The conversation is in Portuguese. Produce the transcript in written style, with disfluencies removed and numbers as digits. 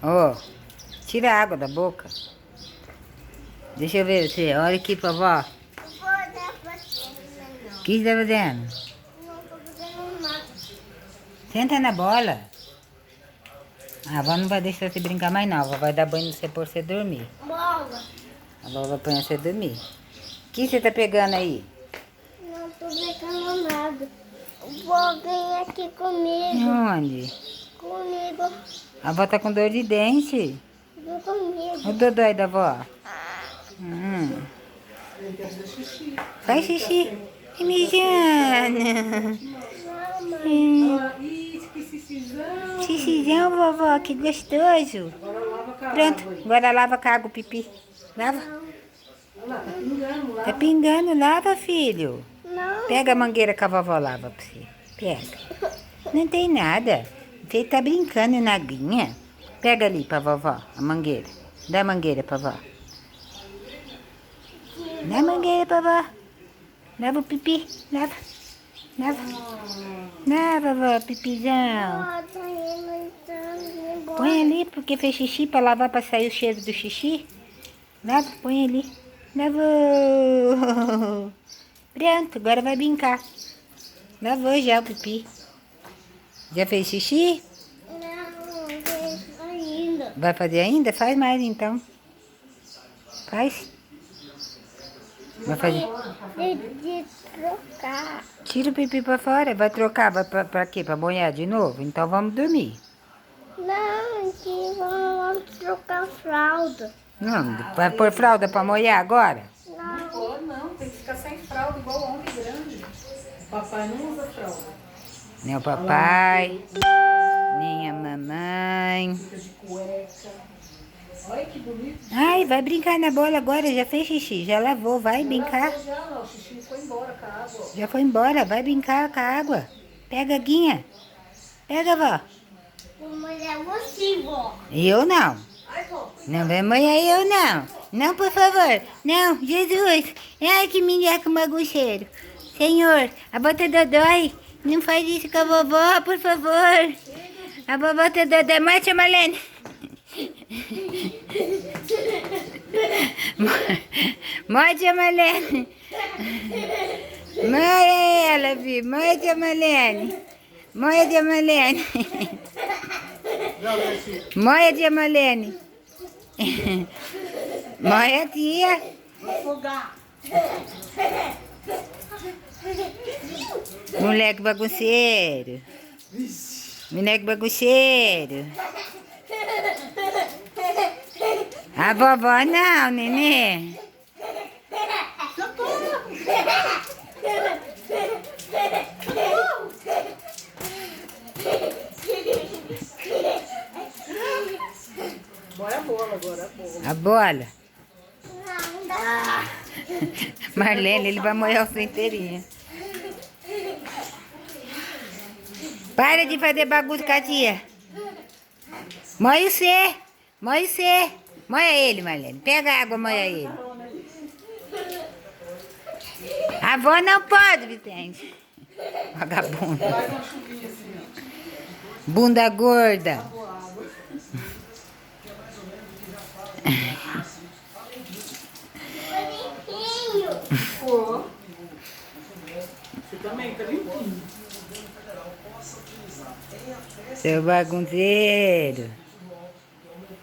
Ó, tira a água da boca. Deixa eu ver você. Olha aqui, vovó. Vou dar pra você, O que você tá fazendo? não tô fazendo nada. Senta na bola. A avó não vai deixar você brincar mais não. A avó vai dar banho no você pra você dormir. Bola. A avó vai pôr você dormir. O que você tá pegando aí? Não tô pegando nada. Vou vir aqui comigo. Onde? Comigo. A avó tá com dor de dente. Vem comigo. O dodói da avó. Faz xixi. Mijando. Que xixizão. Xixizão, vovó, que gostoso. Agora lava com a Pronto, água aí. agora lava com a água o pipi. Lava. Olha lá, tá pingando lá. Tá pingando, lava, filho. Não. Pega a mangueira que a vovó lava pra você. Pega. Não tem nada. Você tá brincando na aguinha. Pega ali pra vovó, a mangueira. Dá a mangueira pra vovó. Dá a mangueira pra vovó. Lava o pipi. Lava. Lava. Lava, vovó, pipizão. Ah, tá indo, então, embora. Põe ali, porque fez xixi pra lavar, pra sair o cheiro do xixi. Lava, põe ali. Lavou. Pronto, agora vai brincar. Lavou já o pipi. Já fez xixi? Não, vejo ainda. Vai fazer ainda? Faz mais então. Faz. Vai fazer. De trocar. Tira o pipi pra fora. Vai trocar? Vai pra quê? Pra banhar de novo? Então vamos dormir. Não, que vamos trocar fralda. Não, vai pôr fralda pra molhar agora? Não. Pô, não, tem que ficar sem fralda, igual homem grande. O papai não usa fralda. Nem o papai, nem a mamãe. Fica de cueca. Olha que bonito. Ai, vai brincar na bola agora. Já fez xixi, já lavou. Vai brincar. Já não, o xixi foi embora com a água. Já foi embora. Vai brincar com a água. Pega a guinha. Pega, vó. Mas é você, vó. Eu não. Ai, vó. Não vai molhar eu, não. Não, por favor. Não, Jesus. Ai, que menino bagunceiro. Senhor, a bota dói. Não faz isso com a vovó, por favor. A vovó tá dói. Mate a Marlene. Morde a Marlene. Morde ela, filho. Morde a Marlene. Morde a Marlene. Morde a Marlene. Morde a tia. Afogar. Moleque bagunceiro. Moleque bagunceiro. A vovó não, nenê. Bora a bola agora, a bola. A bola. Não dá. Marlene, ele vai molhar o seu inteirinho. Para de fazer bagunça com a tia. Moe o C. Moe o C. Moia ele, Marlene. Pega a água, moia ele. A avó não pode, Vicente. Vagabunda. Faz uma chuvinha assim, ó. Bunda gorda. Limpinho. Pô. Você também tá limpinho. Seu bagunceiro.